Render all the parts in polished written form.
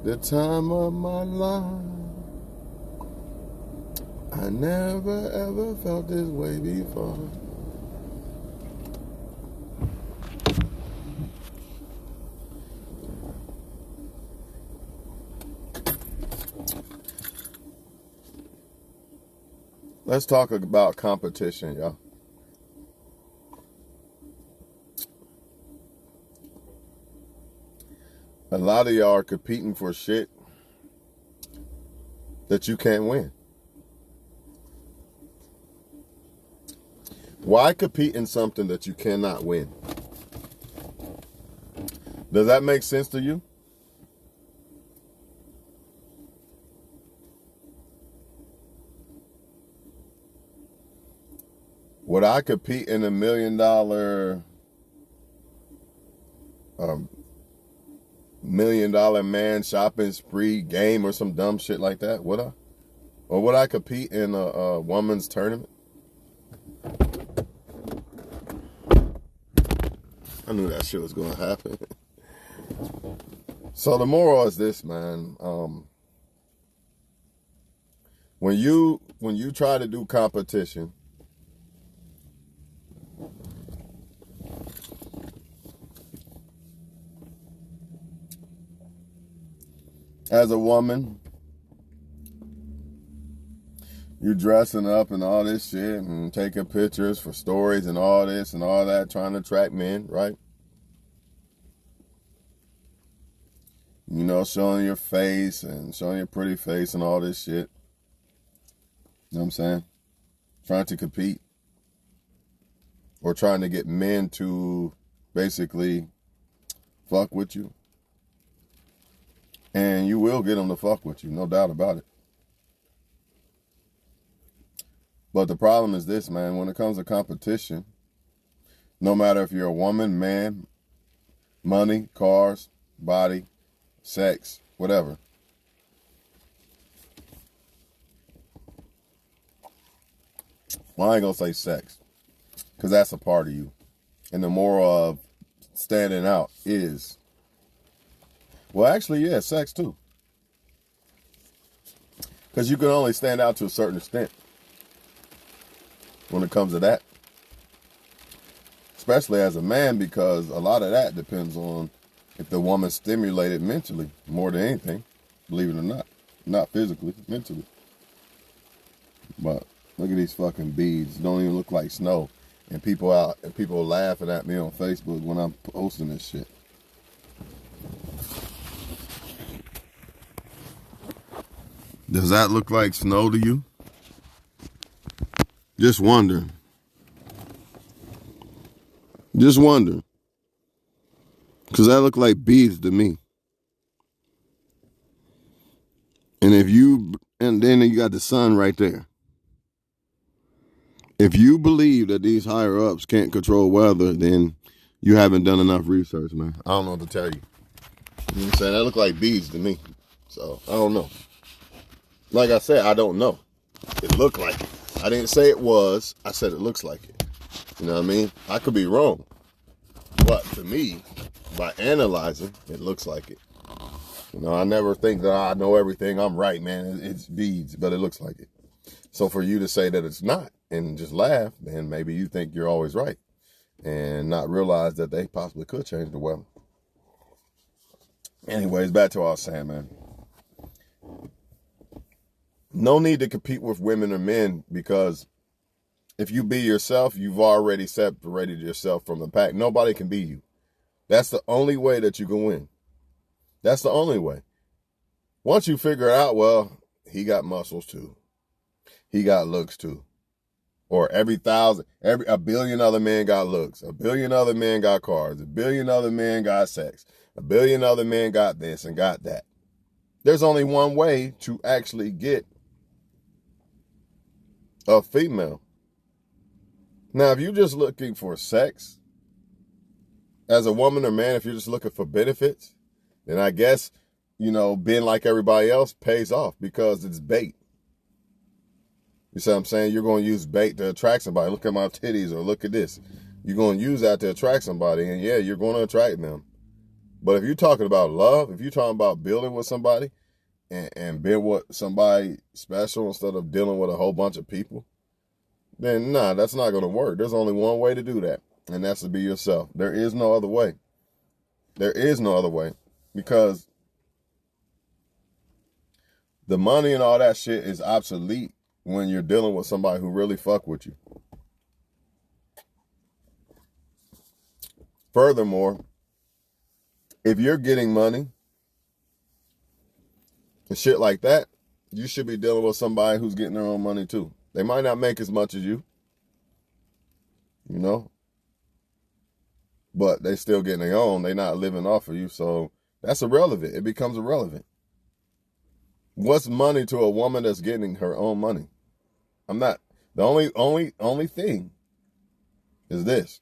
the time of my life. I never ever felt this way before. Let's talk about competition, y'all. A lot of y'all are competing for shit that you can't win. Why compete in something that you cannot win? Does that make sense to you? Would I compete in a $1 million man shopping spree game or some dumb shit like that? Would I? Or would I compete in a woman's tournament? I knew that shit was gonna happen. So the moral is this, man. When you try to do competition, as a woman, you dressing up and all this shit and taking pictures for stories and all this and all that, trying to attract men, right? You know, showing your face and showing your pretty face and all this shit. You know what I'm saying? Trying to compete. Or trying to get men to basically fuck with you. And you will get them to fuck with you, no doubt about it. But the problem is this, man. When it comes to competition, no matter if you're a woman, man, money, cars, body, sex, whatever. Well, I ain't gonna say sex, because that's a part of you. And the moral of standing out is, well, actually, yeah, sex too. Because you can only stand out to a certain extent when it comes to that. Especially as a man, because a lot of that depends on if the woman's stimulated mentally more than anything, believe it or not. Not physically, mentally. But look at these fucking beads. Don't even look like snow. And people laughing at me on Facebook when I'm posting this shit. Does that look like snow to you? Just wondering. Just wondering. Because that look like beads to me. And then you got the sun right there. If you believe that these higher ups can't control weather, then you haven't done enough research, man. I don't know what to tell you. You know what I'm saying? That look like beads to me. So, I don't know. Like I said, I don't know. It looked like it. I didn't say it was. I said it looks like it. You know what I mean? I could be wrong. But to me, by analyzing, it looks like it. You know, I never think that I know everything. I'm right, man. It's beads, but it looks like it. So for you to say that it's not and just laugh, then maybe you think you're always right and not realize that they possibly could change the weather. Anyways, back to what I was saying, man. No need to compete with women or men, because if you be yourself, you've already separated yourself from the pack. Nobody can be you. That's the only way that you can win. That's the only way. Once you figure it out, well, he got muscles too. He got looks too. Or a billion other men got looks. A billion other men got cars. A billion other men got sex. A billion other men got this and got that. There's only one way to actually get a female. Now, if you're just looking for sex, as a woman or man, if you're just looking for benefits, then I guess, being like everybody else pays off, because it's bait. You see what I'm saying? You're going to use bait to attract somebody. Look at my titties, or look at this. You're going to use that to attract somebody, and yeah, you're going to attract them. But if you're talking about love, if you're talking about building with somebody and being with somebody special instead of dealing with a whole bunch of people, then nah, that's not going to work. There's only one way to do that, and that's to be yourself. There is no other way. There is no other way, because the money and all that shit is obsolete when you're dealing with somebody who really fuck with you. Furthermore, if you're getting money and shit like that, you should be dealing with somebody who's getting their own money too. They might not make as much as you, but they still getting their own. They not living off of you, so that's irrelevant. It becomes irrelevant. What's money to a woman that's getting her own money? I'm not. The only thing is this.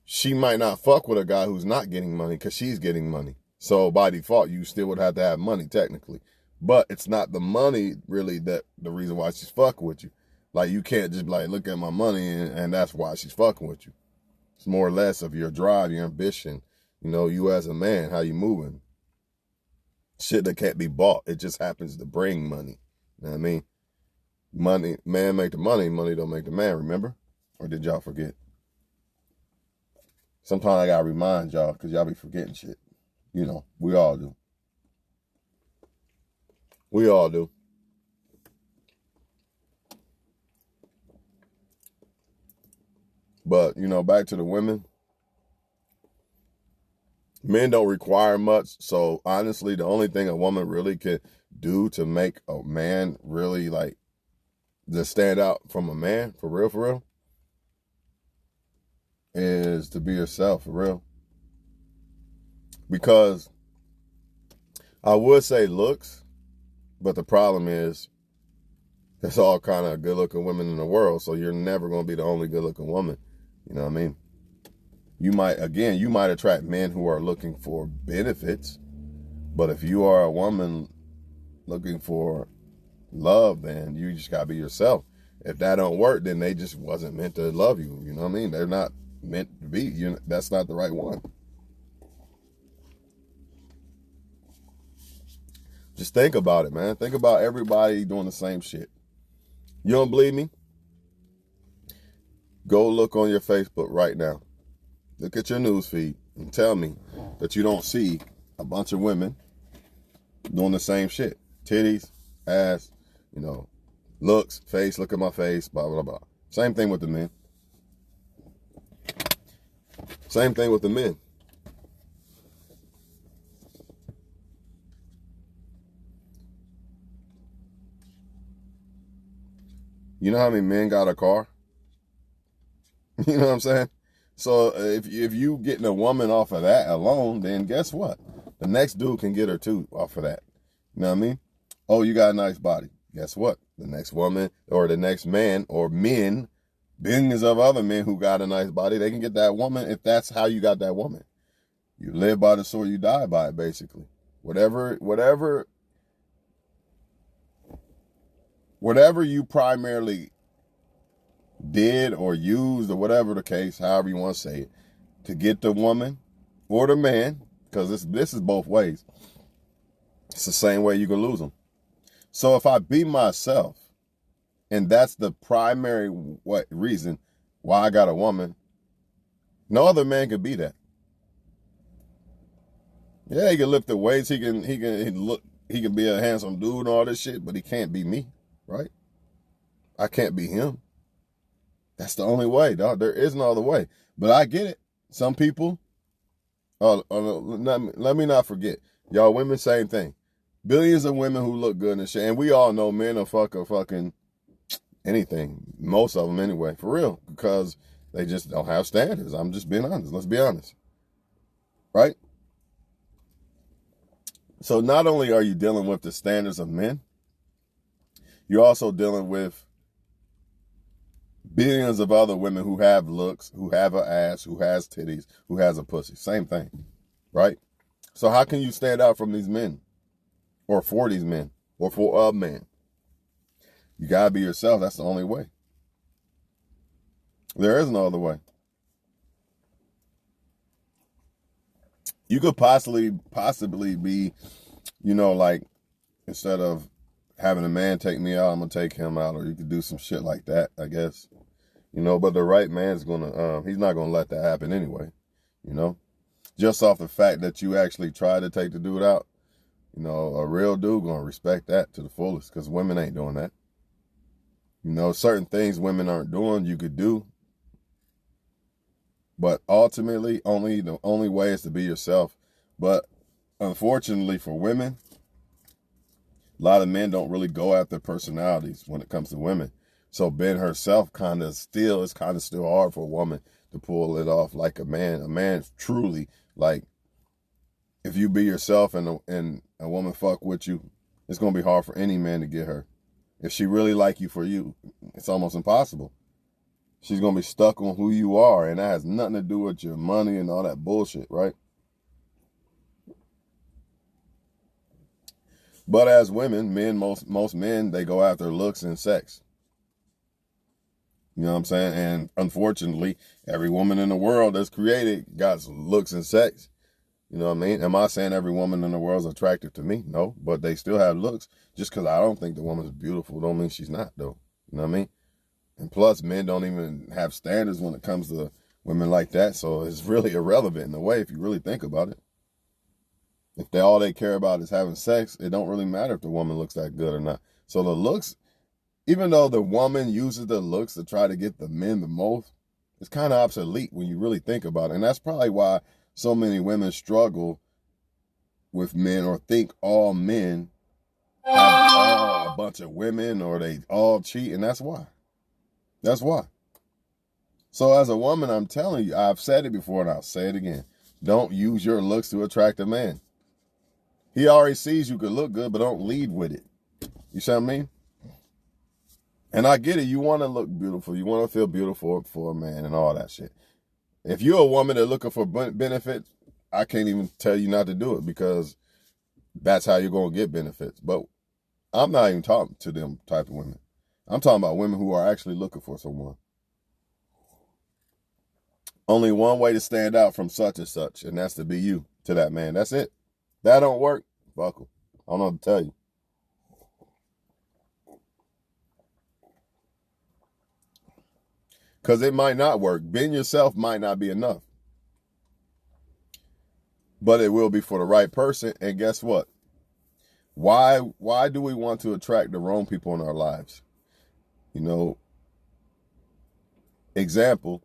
She might not fuck with a guy who's not getting money because she's getting money. So by default, you still would have to have money technically. But it's not the money really that the reason why she's fucking with you. Like, you can't just be like, look at my money and that's why she's fucking with you. It's more or less of your drive, your ambition. You as a man, how you moving. Shit that can't be bought. It just happens to bring money. You know what I mean? Money, man make the money don't make the man, remember? Or did y'all forget? Sometimes I gotta remind y'all because y'all be forgetting shit. We all do. We all do. But, back to the women. Men don't require much. So, honestly, the only thing a woman really can do to make a man really, to stand out from a man, for real, is to be yourself, for real. Because I would say looks, but the problem is there's all kind of good-looking women in the world, so you're never going to be the only good-looking woman. You know what I mean? You might attract men who are looking for benefits, but if you are a woman looking for love, then you just got to be yourself. If that don't work, then they just wasn't meant to love you. You know what I mean? They're not meant to be. That's not the right one. Just think about it, man. Think about everybody doing the same shit. You don't believe me? Go look on your Facebook right now. Look at your news feed and tell me that you don't see a bunch of women doing the same shit. Titties, ass, looks, face, look at my face, blah, blah, blah. Same thing with the men. Same thing with the men. You know how many men got a car? You know what I'm saying? So if you getting a woman off of that alone, then guess what? The next dude can get her too off of that. You know what I mean? Oh, you got a nice body. Guess what? The next woman or the next man or men, billions of other men who got a nice body, they can get that woman if that's how you got that woman. You live by the sword, you die by it, basically. Whatever you primarily did or used or whatever the case, however you want to say it, to get the woman or the man, because this is both ways. It's the same way you can lose them. So if I be myself, and that's the primary reason why I got a woman, no other man could be that. Yeah, he can lift the weights, he can be a handsome dude and all this shit, but he can't be me, right? I can't be him. That's the only way, dog. There is no other way. But I get it. Some people, let me not forget. Y'all women, same thing. Billions of women who look good and shit. And we all know men are fucking anything. Most of them anyway, for real. Because they just don't have standards. I'm just being honest. Let's be honest. Right? So not only are you dealing with the standards of men, you're also dealing with billions of other women who have looks, who have an ass, who has titties, who has a pussy. Same thing, right? So how can you stand out from these men? Or for these men? Or for a man? You gotta be yourself. That's the only way. There is no other way. You could possibly be, like, instead of having a man take me out, I'm gonna take him out, or you could do some shit like that, I guess. But the right man's gonna, he's not gonna let that happen anyway, just off the fact that you actually try to take the dude out. A real dude gonna respect that to the fullest, because women ain't doing that. Certain things women aren't doing, you could do. But ultimately, the only way is to be yourself. But unfortunately for women, a lot of men don't really go after personalities when it comes to women. So being herself it's kind of still hard for a woman to pull it off like a man. A man truly, like, if you be yourself and a woman fuck with you, it's going to be hard for any man to get her. If she really like you for you, it's almost impossible. She's going to be stuck on who you are, and that has nothing to do with your money and all that bullshit, right? But as women, most men, they go after looks and sex. You know what I'm saying? And unfortunately, every woman in the world that's created got looks and sex. You know what I mean? Am I saying every woman in the world is attractive to me? No, but they still have looks. Just because I don't think the woman's beautiful don't mean she's not, though. You know what I mean? And plus, men don't even have standards when it comes to women like that. So it's really irrelevant in a way if you really think about it. If all they care about is having sex, it don't really matter if the woman looks that good or not. So the looks, even though the woman uses the looks to try to get the men the most, it's kind of obsolete when you really think about it. And that's probably why so many women struggle with men, or think all men have a bunch of women, or they all cheat. And that's why. That's why. So as a woman, I'm telling you, I've said it before and I'll say it again. Don't use your looks to attract a man. He already sees you could look good, but don't lead with it. You see what I mean? And I get it. You want to look beautiful. You want to feel beautiful for a man and all that shit. If you're a woman that's looking for benefits, I can't even tell you not to do it, because that's how you're going to get benefits. But I'm not even talking to them type of women. I'm talking about women who are actually looking for someone. Only one way to stand out from such and such, and that's to be you to that man. That's it. That don't work, fuck 'em. I don't know what to tell you. Because it might not work. Being yourself might not be enough. But it will be for the right person. And guess what? Why do we want to attract the wrong people in our lives? Example,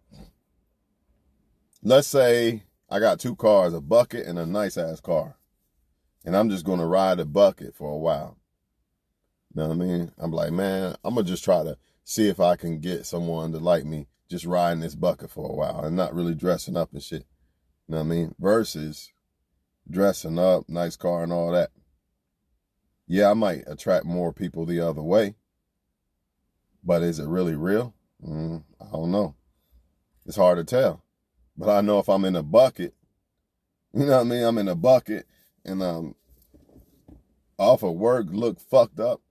let's say I got two cars, a bucket and a nice ass car. And I'm just going to ride a bucket for a while. You know what I mean? I'm like, man, I'm going to just try to see if I can get someone to like me just riding this bucket for a while and not really dressing up and shit. You know what I mean? Versus dressing up, nice car and all that. Yeah, I might attract more people the other way. But is it really real? I don't know. It's hard to tell. But I know if I'm in a bucket, you know what I mean? I'm in a bucket and off of work, look fucked up,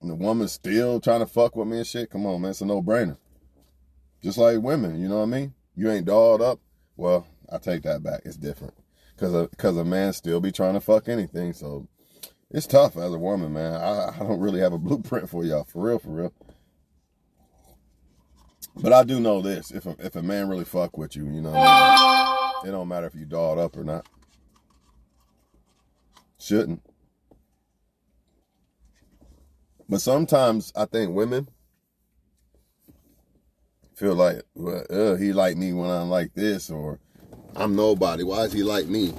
and the woman's still trying to fuck with me and shit. Come on, man. It's a no-brainer. Just like women, you know what I mean? You ain't dolled up. Well, I take that back. It's different. Because a man still be trying to fuck anything. So it's tough as a woman, man. I don't really have a blueprint for y'all. For real. But I do know this. If a man really fuck with you, you know what I mean? It don't matter if you dolled up or not. Shouldn't. But sometimes I think women feel like, well, he like me when I'm like this, or I'm nobody. Why is he like me?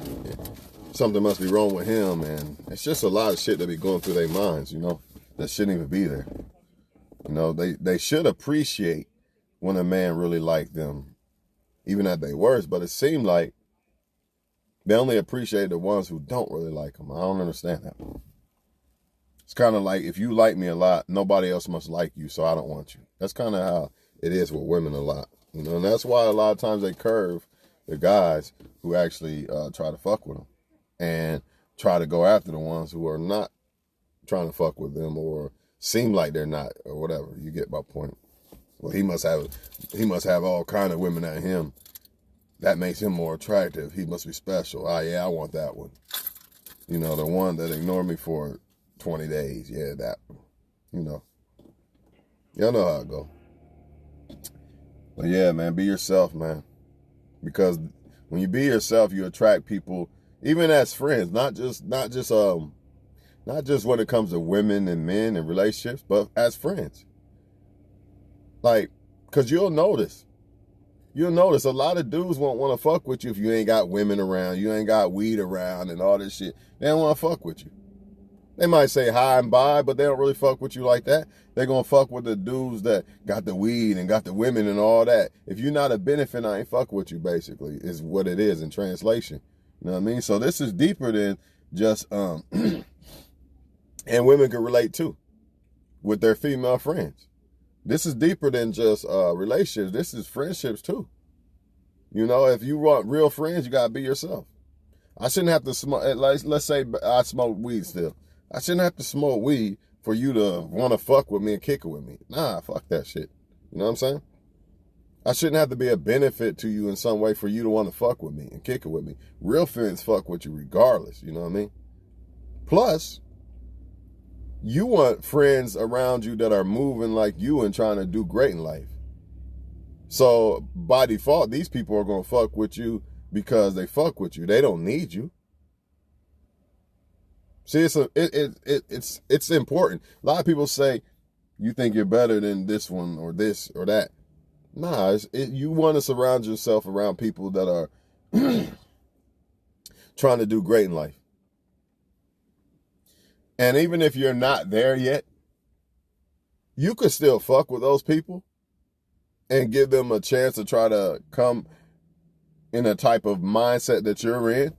Something must be wrong with him, and it's just a lot of shit that be going through their minds, that shouldn't even be there. They should appreciate when a man really liked them, even at their worst, but it seemed like they only appreciate the ones who don't really like them. I don't understand that. It's kind of like, if you like me a lot, nobody else must like you, so I don't want you. That's kind of how it is with women a lot. And that's why a lot of times they curve the guys who actually try to fuck with them and try to go after the ones who are not trying to fuck with them or seem like they're not, or whatever. You get my point. Well, he must have all kind of women at him that makes him more attractive. He must be special. Oh, yeah, I want that one. You know, the one that ignored me for 20 days. Yeah, that one. You know. Y'all know how it go. But yeah, man, be yourself, man. Because when you be yourself, you attract people, even as friends, not just when it comes to women and men and relationships, but as friends. Like, because you'll notice a lot of dudes won't want to fuck with you if you ain't got women around, you ain't got weed around and all this shit. They don't want to fuck with you. They might say hi and bye, but they don't really fuck with you like that. They're going to fuck with the dudes that got the weed and got the women and all that. If you're not a benefit, I ain't fuck with you, basically, is what it is in translation. You know what I mean? So this is deeper than just, and women can relate too with their female friends. This is deeper than just relationships. This is friendships too. You know, if you want real friends, you got to be yourself. I shouldn't have to smoke, let's say I smoke weed still. I shouldn't have to smoke weed for you to want to fuck with me and kick it with me. Nah, fuck that shit. You know what I'm saying? I shouldn't have to be a benefit to you in some way for you to want to fuck with me and kick it with me. Real friends fuck with you regardless, you know what I mean? Plus, you want friends around you that are moving like you and trying to do great in life. So, by default, these people are going to fuck with you because they fuck with you. They don't need you. See, it's important. A lot of people say, you think you're better than this one or this or that. Nah, you want to surround yourself around people that are trying to do great in life. And even if you're not there yet, you could still fuck with those people and give them a chance to try to come in a type of mindset that you're in.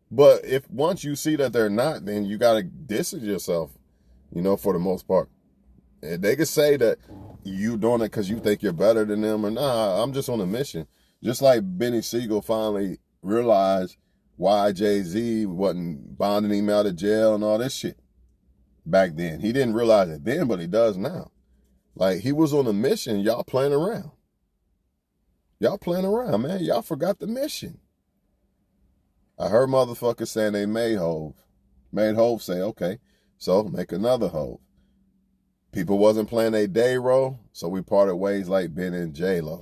But if once you see that they're not, then you got to distance yourself, you know, for the most part. And they could say that you doing it because you think you're better than them, or nah, I'm just on a mission. Just like Benny Siegel finally realized why Jay-Z wasn't bonding him out of jail and all this shit back then. He didn't realize it then, but he does now. Like, he was on a mission. Y'all playing around. Y'all playing around, man. Y'all forgot the mission. I heard motherfuckers saying they made Hove. Made Hove say, okay, so make another Hove. People wasn't playing a day role, so we parted ways like Ben and J-Lo.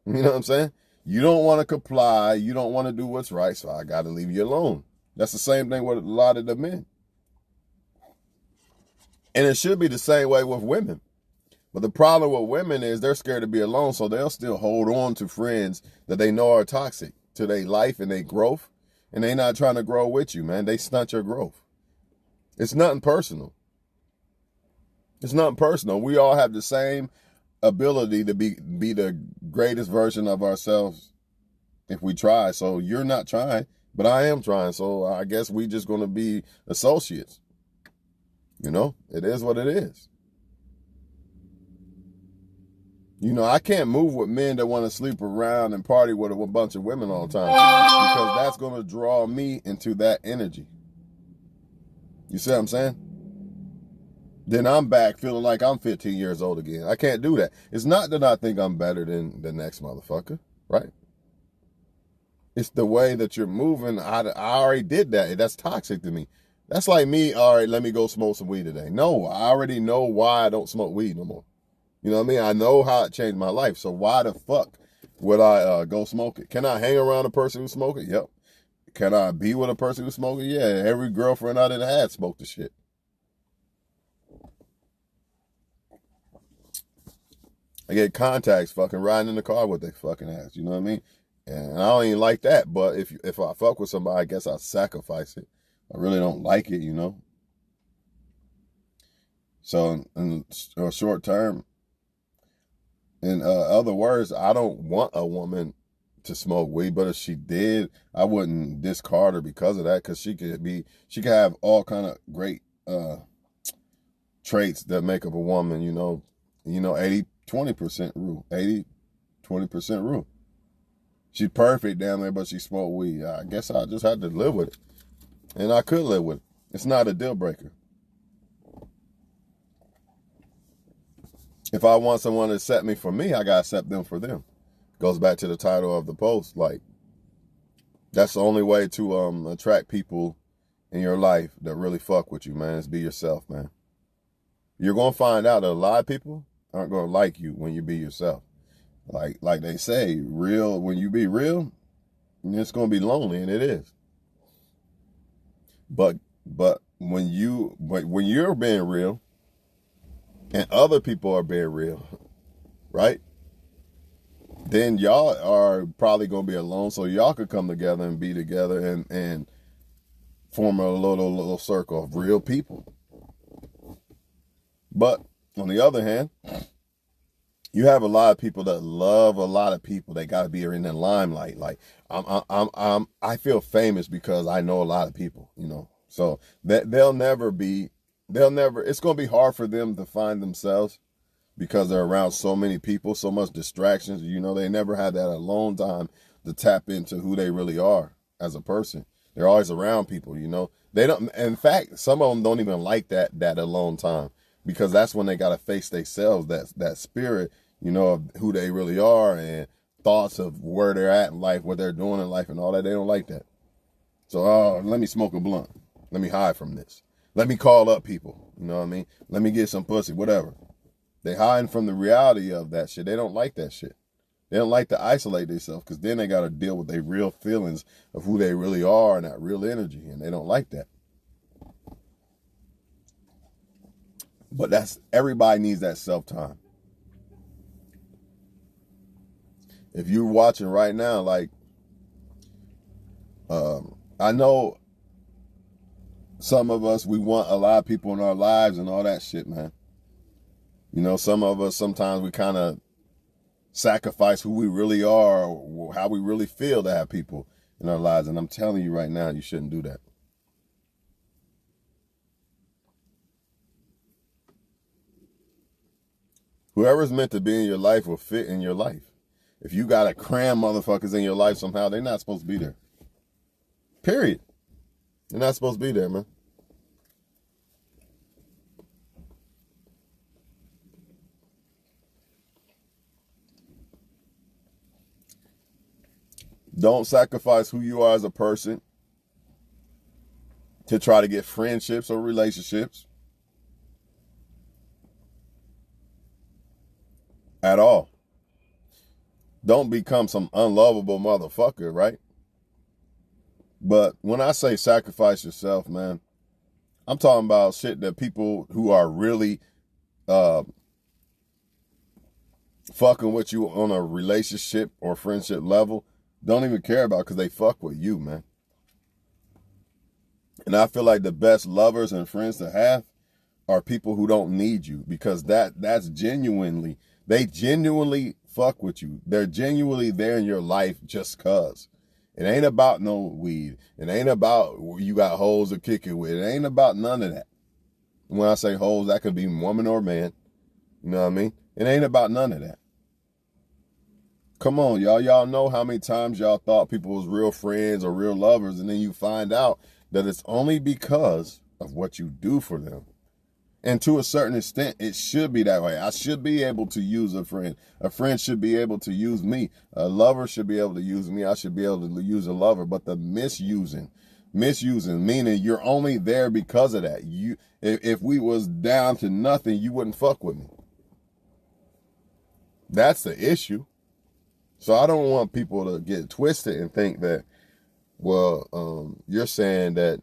You know what I'm saying? You don't want to comply. You don't want to do what's right, so I got to leave you alone. That's the same thing with a lot of the men. And it should be the same way with women. But the problem with women is they're scared to be alone, so they'll still hold on to friends that they know are toxic to their life and their growth. And they not trying to grow with you, man. They stunt your growth. It's nothing personal. It's nothing personal. We all have the same ability to be the greatest version of ourselves if we try. So you're not trying, but I am trying. So I guess we just going to be associates. You know, it is what it is. You know, I can't move with men that want to sleep around and party with a bunch of women all the time because that's going to draw me into that energy. You see what I'm saying? Then I'm back feeling like I'm 15 years old again. I can't do that. It's not that I think I'm better than the next motherfucker, right? It's the way that you're moving. I already did that. That's toxic to me. That's like me, all right, let me go smoke some weed today. No, I already know why I don't smoke weed no more. You know what I mean? I know how it changed my life. So why the fuck would I go smoke it? Can I hang around a person who smoke it? Yep. Can I be with a person who smoke it? Yeah. Every girlfriend I done had smoked the shit. I get contacts fucking riding in the car with their fucking ass. You know what I mean? And I don't even like that. But if I fuck with somebody, I guess I'll sacrifice it. I really don't like it, you know? So in a short term, in other words, I don't want a woman to smoke weed, but if she did, I wouldn't discard her because of that, because she could have all kind of great traits that make up a woman, you know, 80-20% rule, 80-20% rule. She's perfect down there, but she smoked weed. I guess I just had to live with it. And I could live with it. It's not a deal breaker. If I want someone to accept me for me, I got to accept them for them. Goes back to the title of the post. Like, That's the only way to attract people in your life that really fuck with you, man, is be yourself, man. You're gonna find out that a lot of people aren't gonna like you when you be yourself. Like they say, real, when you be real, it's gonna be lonely, and it is. But when you're being real and other people are being real, right? Then y'all are probably gonna be alone, so y'all could come together and be together and form a little circle of real people. But on the other hand, you have a lot of people that love a lot of people. They got to be in the limelight. Like I feel famous because I know a lot of people, you know. So that they'll never. It's gonna be hard for them to find themselves because they're around so many people, so much distractions. You know, they never had that alone time to tap into who they really are as a person. They're always around people, you know. They don't. In fact, some of them don't even like that alone time because that's when they got to face themselves, that spirit, you know, of who they really are and thoughts of where they're at in life, what they're doing in life, and all that. They don't like that. So, let me smoke a blunt. Let me hide from this. Let me call up people. You know what I mean? Let me get some pussy, whatever. They hiding from the reality of that shit. They don't like that shit. They don't like to isolate themselves because then they got to deal with their real feelings of who they really are and that real energy, and they don't like that. But everybody needs that self-time. If you're watching right now, like, I know some of us, we want a lot of people in our lives and all that shit, man. You know, some of us, sometimes we kind of sacrifice who we really are or how we really feel to have people in our lives. And I'm telling you right now, you shouldn't do that. Whoever's meant to be in your life will fit in your life. If you got to cram motherfuckers in your life somehow, they're not supposed to be there. Period. They're not supposed to be there, man. Don't sacrifice who you are as a person to try to get friendships or relationships at all. Don't become some unlovable motherfucker, right? But when I say sacrifice yourself, man, I'm talking about shit that people who are really fucking with you on a relationship or friendship level don't even care about because they fuck with you, man. And I feel like the best lovers and friends to have are people who don't need you because that's genuinely, they genuinely fuck with you. They're genuinely there in your life just cause. It ain't about no weed. It ain't about you got hoes to kick it with. It ain't about none of that. When I say hoes, that could be woman or man. You know what I mean? It ain't about none of that. Come on, y'all. Y'all know how many times y'all thought people was real friends or real lovers, and then you find out that it's only because of what you do for them. And to a certain extent, it should be that way. I should be able to use a friend. A friend should be able to use me. A lover should be able to use me. I should be able to use a lover. But the misusing, meaning you're only there because of that. If we was down to nothing, you wouldn't fuck with me. That's the issue. So I don't want people to get twisted and think that, well, you're saying that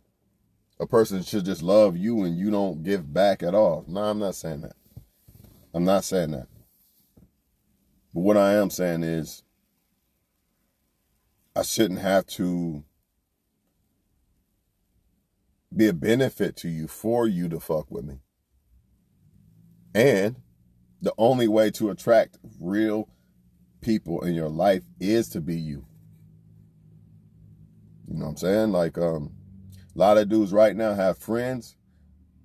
a person should just love you and you don't give back at all. No, I'm not saying that. I'm not saying that. But what I am saying is I shouldn't have to be a benefit to you for you to fuck with me. And the only way to attract real people in your life is to be you. You know what I'm saying? Like, a lot of dudes right now have friends,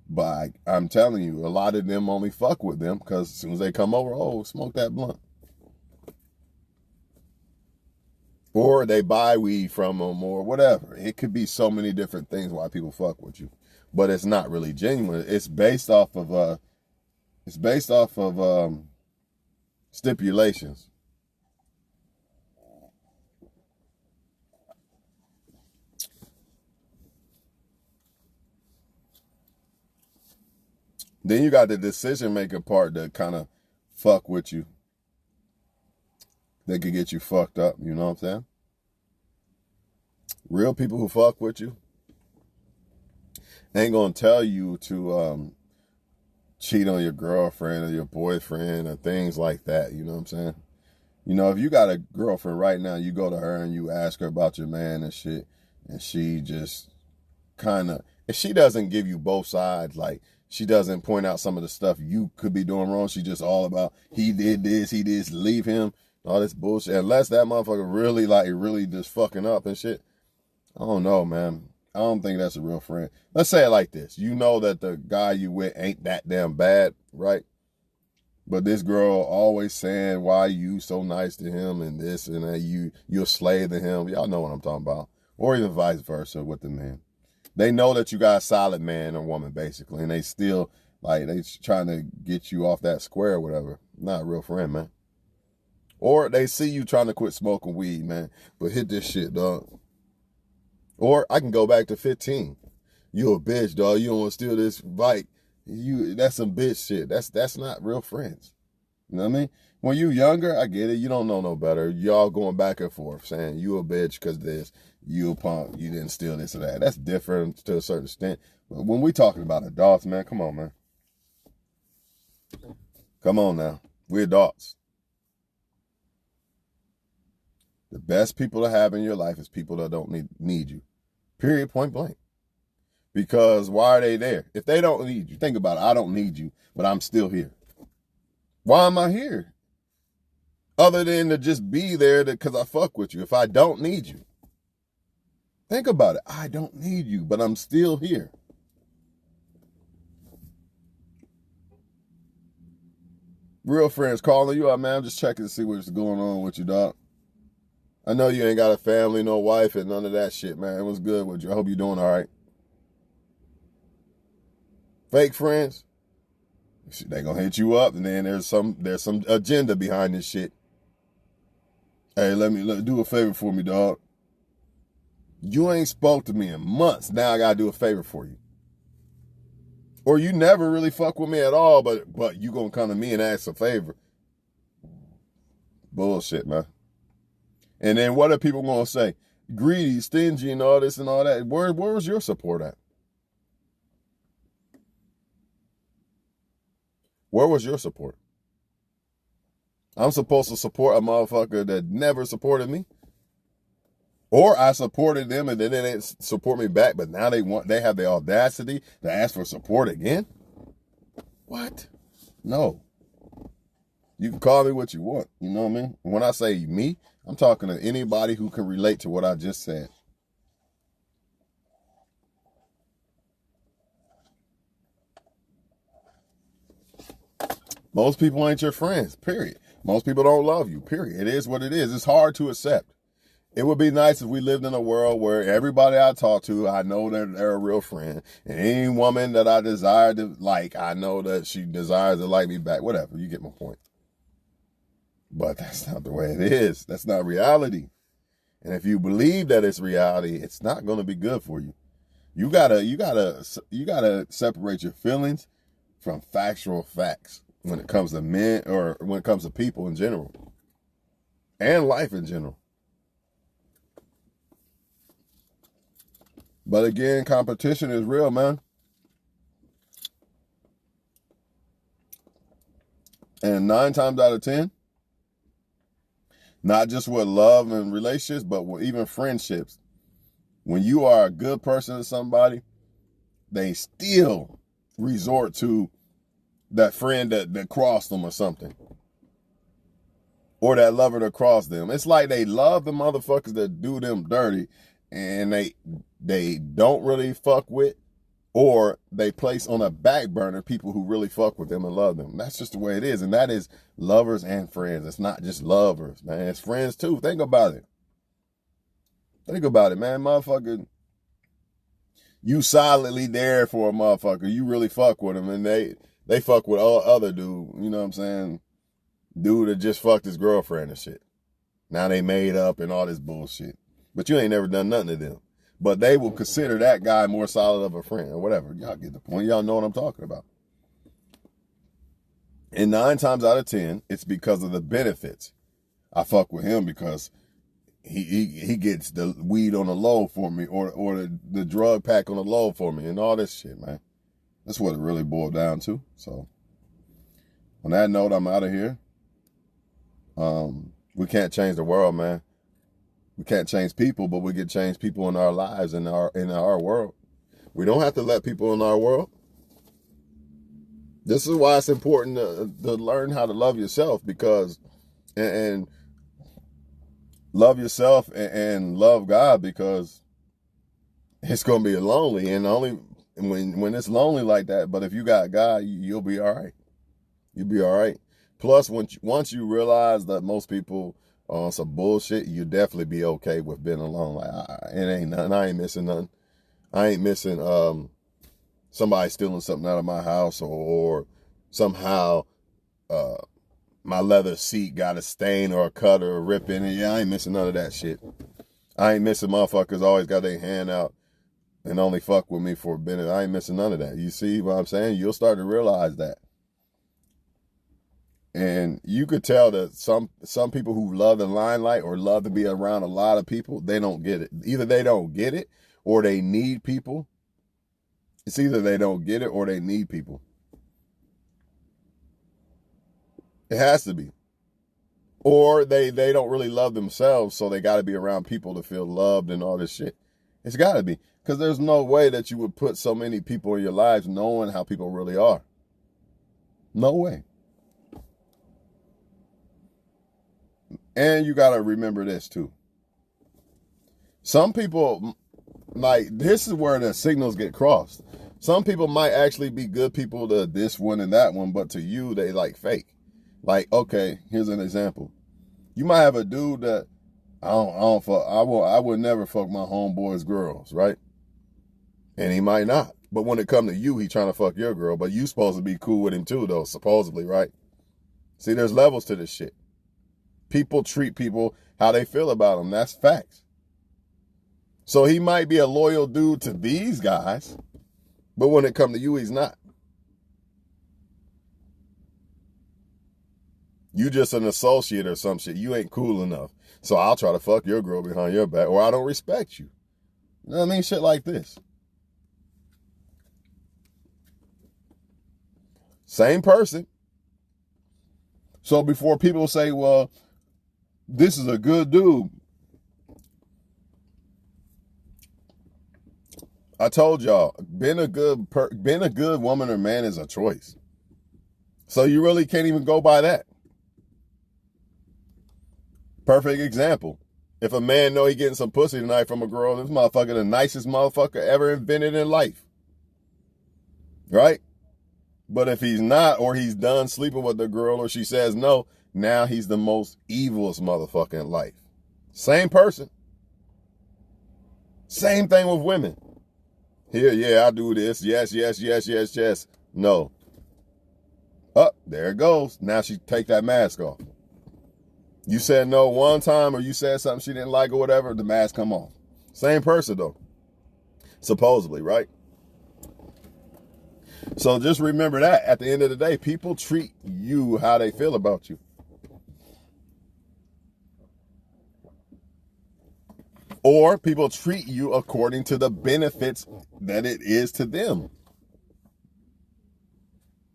but I'm telling you, a lot of them only fuck with them because as soon as they come over, oh, smoke that blunt. Or they buy weed from them or whatever. It could be so many different things why people fuck with you. But it's not really genuine. It's based off of stipulations. Then you got the decision maker part that kind of fuck with you. They could get you fucked up, you know what I'm saying? Real people who fuck with you ain't gonna tell you to cheat on your girlfriend or your boyfriend or things like that, you know what I'm saying? You know, if you got a girlfriend right now, you go to her and you ask her about your man and shit, and she just kind of, if she doesn't give you both sides, like she doesn't point out some of the stuff you could be doing wrong, she just all about, he did this, leave him, all this bullshit. Unless that motherfucker really just fucking up and shit. I don't know, man. I don't think that's a real friend. Let's say it like this. You know that the guy you with ain't that damn bad, right? But this girl always saying why you so nice to him and this and that, you're a slave to him. Y'all know what I'm talking about. Or even vice versa with the man. They know that you got a solid man or woman, basically, and they still, like, they trying to get you off that square or whatever. Not a real friend, man. Or they see you trying to quit smoking weed, man, but hit this shit, dog. Or I can go back to 15. You a bitch, dog. You don't want to steal this bike. That's some bitch shit. That's not real friends. You know what I mean? When you younger, I get it. You don't know no better. Y'all going back and forth saying you a bitch because this, you a punk, you didn't steal this or that. That's different to a certain extent. But when we talking about adults, man, come on, man. Come on now. We're adults. The best people to have in your life is people that don't need you. Period, point blank. Because why are they there? If they don't need you, think about it. I don't need you, but I'm still here. Why am I here? Other than to just be there because I fuck with you. If I don't need you. Think about it. I don't need you, but I'm still here. Real friends calling you up, man. I'm just checking to see what's going on with you, dog. I know you ain't got a family, no wife, and none of that shit, man. It was good with you. I hope you're doing all right. Fake friends, they gonna hit you up, and then there's some agenda behind this shit. Hey, let do a favor for me, dog. You ain't spoke to me in months. Now I gotta do a favor for you. Or you never really fuck with me at all, but you gonna come to me and ask a favor. Bullshit, man. And then what are people gonna say? Greedy, stingy, and all this and all that. Where was your support at? Where was your support? I'm supposed to support a motherfucker that never supported me? Or I supported them and then they didn't support me back, but now they have the audacity to ask for support again? What? No. You can call me what you want, you know what I mean? When I say me, I'm talking to anybody who can relate to what I just said. Most people ain't your friends, period. Most people don't love you, period. It is what it is. It's hard to accept. It would be nice if we lived in a world where everybody I talk to, I know that they're a real friend. And any woman that I desire to like, I know that she desires to like me back. Whatever, you get my point. But that's not the way it is. That's not reality. And if you believe that it's reality, it's not going to be good for you. You gotta separate your feelings from factual facts when it comes to men or when it comes to people in general and life in general. But again, competition is real, man. And 9 times out of 10, not just with love and relationships, but with even friendships, when you are a good person to somebody, they still resort to that friend that crossed them or something. Or that lover that crossed them. It's like they love the motherfuckers that do them dirty and they don't really fuck with, or they place on a back burner people who really fuck with them and love them. That's just the way it is. And that is lovers and friends. It's not just lovers, man. It's friends too. Think about it. Think about it, man. Motherfucker, you solidly there for a motherfucker. You really fuck with them, and they fuck with all other dude. You know what I'm saying? Dude that just fucked his girlfriend and shit. Now they made up and all this bullshit. But you ain't never done nothing to them. But they will consider that guy more solid of a friend or whatever. Y'all get the point. Y'all know what I'm talking about. And 9 times out of 10, it's because of the benefits. I fuck with him because he gets the weed on the low for me, or the drug pack on the low for me, and all this shit, man. That's what it really boiled down to. So on that note, I'm out of here. We can't change the world, man. We can't change people, but we can change people in our lives, in our world. We don't have to let people in our world. This is why it's important to learn how to love yourself, because and love yourself and love God, because it's gonna be lonely, and only when it's lonely like that. But if you got God, you'll be all right. You'll be all right. Plus, once you realize that most people are on some bullshit, you definitely be okay with being alone. Like, it ain't nothing. I ain't missing nothing. I ain't missing somebody stealing something out of my house, or somehow my leather seat got a stain or a cut or a rip in it. Yeah, I ain't missing none of that shit. I ain't missing motherfuckers always got their hand out and only fuck with me for a minute. I ain't missing none of that. You see what I'm saying? You'll start to realize that. And you could tell that some people who love the limelight or love to be around a lot of people, they don't get it. Either they don't get it or they need people. It's either they don't get it or they need people. It has to be. Or they don't really love themselves, so they got to be around people to feel loved and all this shit. It's got to be. Because there's no way that you would put so many people in your lives knowing how people really are. No way. And you got to remember this too. Some people, like, this is where the signals get crossed. Some people might actually be good people to this one and that one, but to you, they like fake. Like, okay, here's an example. You might have a dude that I would never fuck my homeboy's girls, right? And he might not. But when it come to you, he trying to fuck your girl, but you supposed to be cool with him too, though, supposedly, right? See, there's levels to this shit. People treat people how they feel about them. That's facts. So he might be a loyal dude to these guys, but when it come to you, he's not. You just an associate or some shit. You ain't cool enough. So I'll try to fuck your girl behind your back, or I don't respect you. You know what I mean? Shit like this. Same person. So before people say, well, this is a good dude, I told y'all, being a good woman or man is a choice. So you really can't even go by that. Perfect example. If a man know he getting some pussy tonight from a girl, this motherfucker the nicest motherfucker ever invented in life. Right? But if he's not, or he's done sleeping with the girl, or she says no, now he's the most evilest motherfucker in life. Same person. Same thing with women. Here, yeah, I do this. Yes, yes, yes, yes, yes. No. Up, there it goes. Now she take that mask off. You said no one time, or you said something she didn't like or whatever, the mask come off. Same person though. Supposedly, right? So just remember that at the end of the day, people treat you how they feel about you. Or people treat you according to the benefits that it is to them.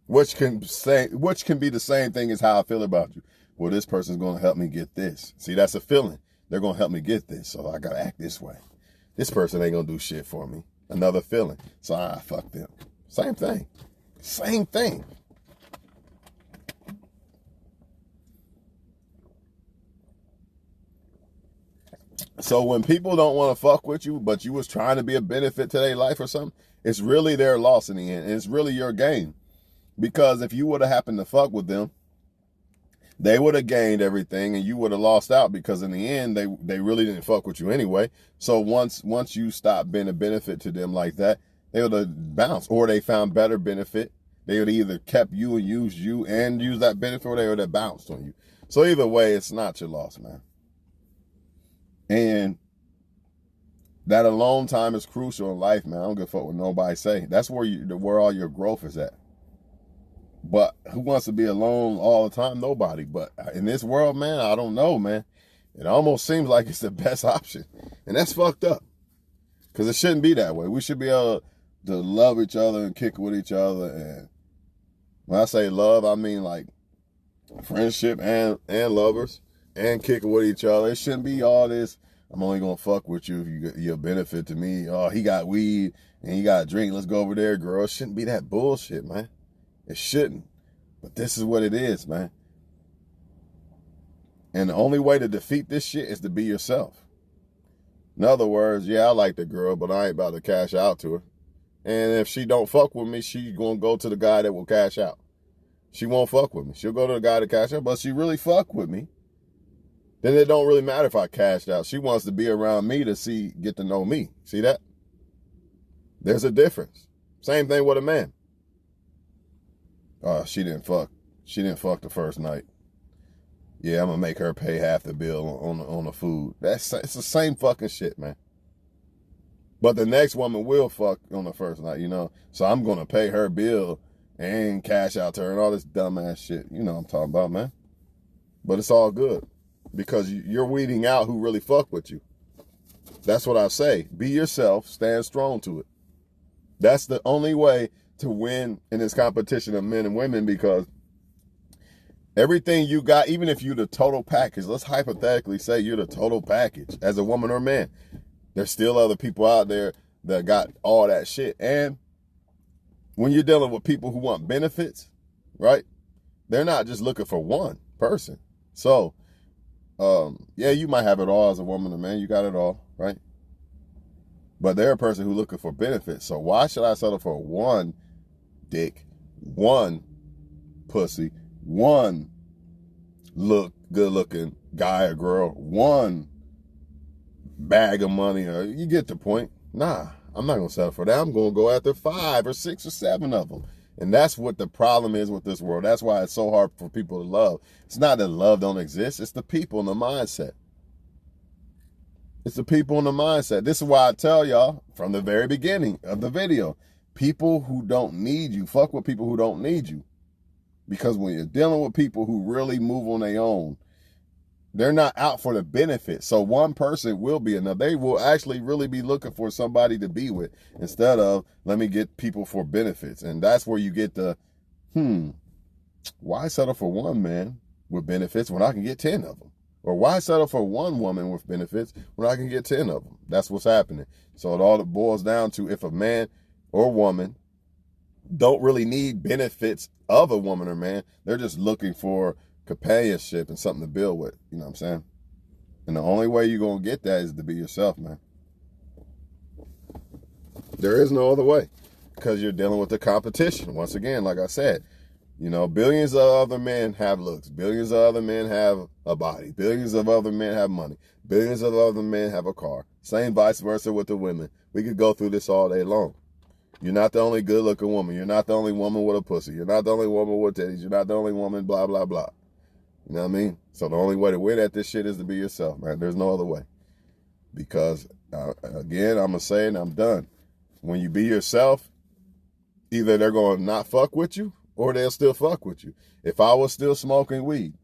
Which can be the same thing as how I feel about you. Well, this person's going to help me get this. See, that's a feeling. They're going to help me get this, so I got to act this way. This person ain't going to do shit for me. Another feeling. So fuck them. Same thing. Same thing. So when people don't want to fuck with you, but you was trying to be a benefit to their life or something, it's really their loss in the end. And it's really your gain. Because if you would have happened to fuck with them, they would have gained everything and you would have lost out, because in the end, they really didn't fuck with you anyway. So once you stopped being a benefit to them like that, they would have bounced, or they found better benefit. They would have either kept you and used that benefit, or they would have bounced on you. So either way, it's not your loss, man. And that alone time is crucial in life, man. I don't give a fuck what nobody say. That's where all your growth is at. But who wants to be alone all the time? Nobody. But in this world, man, I don't know, man. It almost seems like it's the best option. And that's fucked up. Because it shouldn't be that way. We should be able to love each other and kick with each other. And when I say love, I mean like friendship and lovers and kicking with each other. It shouldn't be all this, I'm only going to fuck with you if you're a benefit to me. Oh, he got weed and he got a drink. Let's go over there, girl. It shouldn't be that bullshit, man. It shouldn't. But this is what it is, man. And the only way to defeat this shit is to be yourself. In other words, yeah, I like the girl, but I ain't about to cash out to her. And if she don't fuck with me, she gonna go to the guy that will cash out. She won't fuck with me. She'll go to the guy to cash out, but she really fuck with me. Then it don't really matter if I cashed out. She wants to be around me to get to know me. See that? There's a difference. Same thing with a man. Oh, she didn't fuck. She didn't fuck the first night. Yeah, I'm gonna make her pay half the bill on the food. It's the same fucking shit, man. But the next woman will fuck on the first night, you know. So I'm gonna pay her bill and cash out to her and all this dumbass shit. You know what I'm talking about, man. But it's all good because you're weeding out who really fuck with you. That's what I say. Be yourself. Stand strong to it. That's the only way to win in this competition of men and women, because everything you got, even if you're the total package, let's hypothetically say you're the total package as a woman or man, there's still other people out there that got all that shit. And when you're dealing with people who want benefits, right, they're not just looking for one person. So, yeah, you might have it all as a woman or man. You got it all, right? But they're a person who's looking for benefits. So why should I settle for one dick, one pussy, one good looking guy or girl, one bag of money? Or you get the point. Nah, I'm not gonna settle for that. I'm gonna go after 5 or 6 or 7 of them. And that's what the problem is with this world. That's why it's so hard for people to love. It's not that love don't exist. It's the people and the mindset. It's the people in the mindset. This is why I tell y'all from the very beginning of the video, people who don't need you, fuck with people who don't need you. Because when you're dealing with people who really move on their own, they're not out for the benefit. So one person will be enough. They will actually really be looking for somebody to be with instead of let me get people for benefits. And that's where you get the, why settle for one man with benefits when I can get 10 of them? Or why settle for one woman with benefits when I can get 10 of them? That's what's happening. So it all boils down to if a man or woman don't really need benefits of a woman or man, they're just looking for companionship and something to build with. You know what I'm saying? And the only way you're going to get that is to be yourself, man. There is no other way because you're dealing with the competition. Once again, like I said, you know, billions of other men have looks. Billions of other men have a body. Billions of other men have money. Billions of other men have a car. Same vice versa with the women. We could go through this all day long. You're not the only good-looking woman. You're not the only woman with a pussy. You're not the only woman with titties. You're not the only woman, blah, blah, blah. You know what I mean? So the only way to win at this shit is to be yourself, man. There's no other way. Because, again, I'm going to say it and I'm done. When you be yourself, either they're going to not fuck with you or they'll still fuck with you. If I was still smoking weed,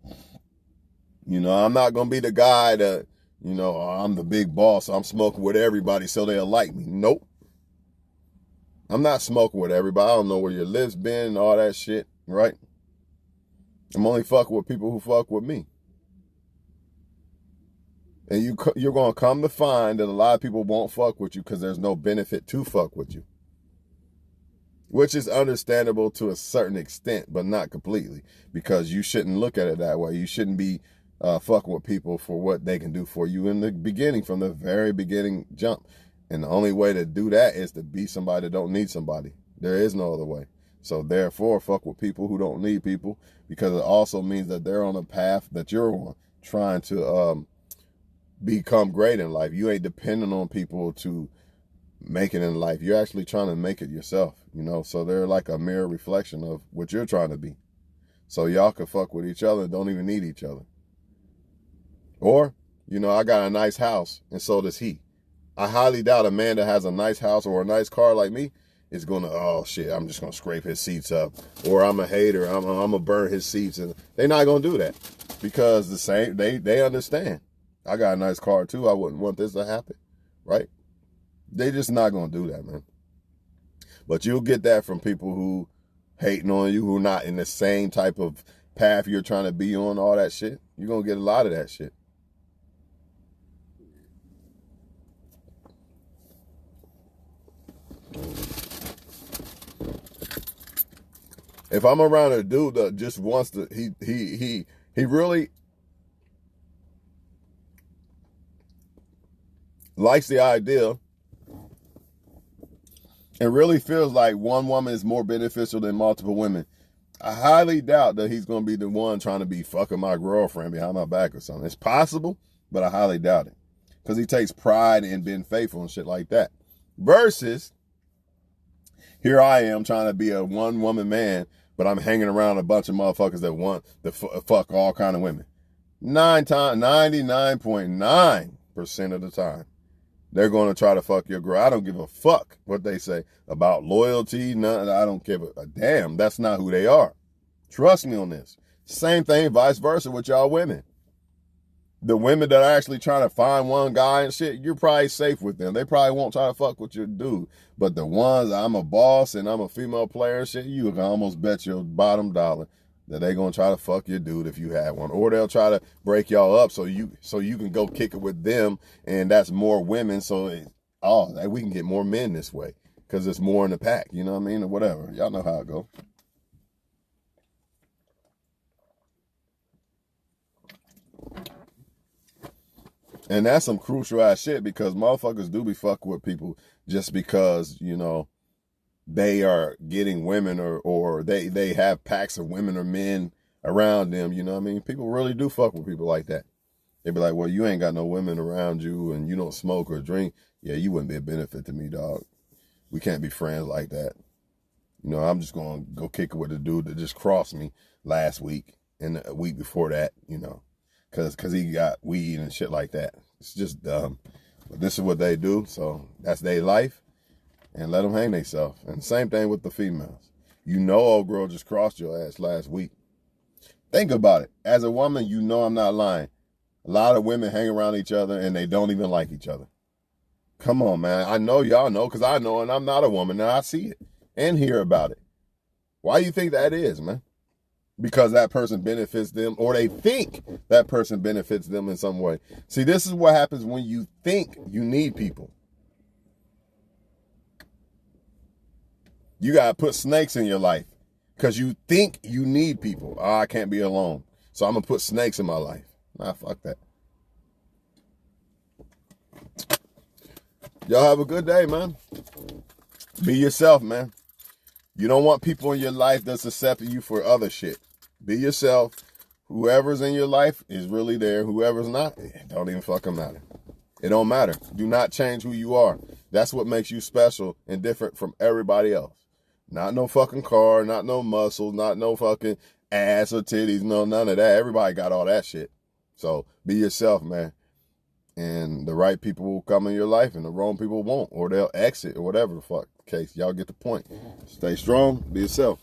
you know, I'm not going to be the guy that, you know, I'm the big boss, so I'm smoking with everybody so they'll like me. Nope. I'm not smoking with everybody. I don't know where your lips been and all that shit, right? I'm only fucking with people who fuck with me. And you're going to come to find that a lot of people won't fuck with you because there's no benefit to fuck with you. Which is understandable to a certain extent, but not completely. Because you shouldn't look at it that way. You shouldn't be fucking with people for what they can do for you in the beginning, from the very beginning jump. And the only way to do that is to be somebody that don't need somebody. There is no other way. So therefore, fuck with people who don't need people, because it also means that they're on a path that you're on, trying to become great in life. You ain't depending on people to make it in life. You're actually trying to make it yourself, you know? So they're like a mirror reflection of what you're trying to be. So y'all can fuck with each other and don't even need each other. Or, you know, I got a nice house and so does he. I highly doubt a man that has a nice house or a nice car like me is gonna, oh shit, I'm just gonna scrape his seats up, or I'm a hater, I'm gonna burn his seats, and they're not gonna do that because they understand. I got a nice car too. I wouldn't want this to happen, right? They just not gonna do that, man. But you'll get that from people who hating on you, who not in the same type of path you're trying to be on, all that shit. You're gonna get a lot of that shit. If I'm around a dude that just wants to, he really likes the idea and really feels like one woman is more beneficial than multiple women, I highly doubt that he's going to be the one trying to be fucking my girlfriend behind my back or something. It's possible, but I highly doubt it. Because he takes pride in being faithful and shit like that. Versus, here I am trying to be a one-woman man, but I'm hanging around a bunch of motherfuckers that want to fuck all kind of women. 99.9% of the time, they're going to try to fuck your girl. I don't give a fuck what they say about loyalty. None. I don't give a damn. That's not who they are. Trust me on this. Same thing, vice versa with y'all women. The women that are actually trying to find one guy and shit, you're probably safe with them. They probably won't try to fuck with your dude. But the ones, I'm a boss and I'm a female player and shit, you can almost bet your bottom dollar that they gonna try to fuck your dude if you had one. Or they'll try to break y'all up so you can go kick it with them, and that's more women, so we can get more men this way. Because it's more in the pack, you know what I mean? Or whatever. Y'all know how it go. And that's some crucial ass shit because motherfuckers do be fucking with people just because, you know, they are getting women or they have packs of women or men around them, you know what I mean? People really do fuck with people like that. They be like, well, you ain't got no women around you and you don't smoke or drink. Yeah, you wouldn't be a benefit to me, dog. We can't be friends like that. You know, I'm just going to go kick it with a dude that just crossed me last week and a week before that, you know. Cause he got weed and shit like that. It's just dumb. But this is what they do, so that's their life. And let them hang themselves. And same thing with the females. You know old girl just crossed your ass last week. Think about it. As a woman, you know I'm not lying. A lot of women hang around each other and they don't even like each other. Come on, man. I know y'all know because I know and I'm not a woman and I see it and hear about it. Why do you think that is, man? Because that person benefits them or they think that person benefits them in some way. See, this is what happens when you think you need people. You got to put snakes in your life because you think you need people. Oh, I can't be alone. So I'm going to put snakes in my life. Nah, fuck that. Y'all have a good day, man. Be yourself, man. You don't want people in your life that's accepting you for other shit. Be yourself. Whoever's in your life is really there. Whoever's not, it don't even fucking matter. It don't matter. Do not change who you are. That's what makes you special and different from everybody else. Not no fucking car, not no muscle, not no fucking ass or titties, no, none of that. Everybody got all that shit. So be yourself, man. And the right people will come in your life and the wrong people won't. Or they'll exit or whatever the fuck case. Y'all get the point. Stay strong. Be yourself.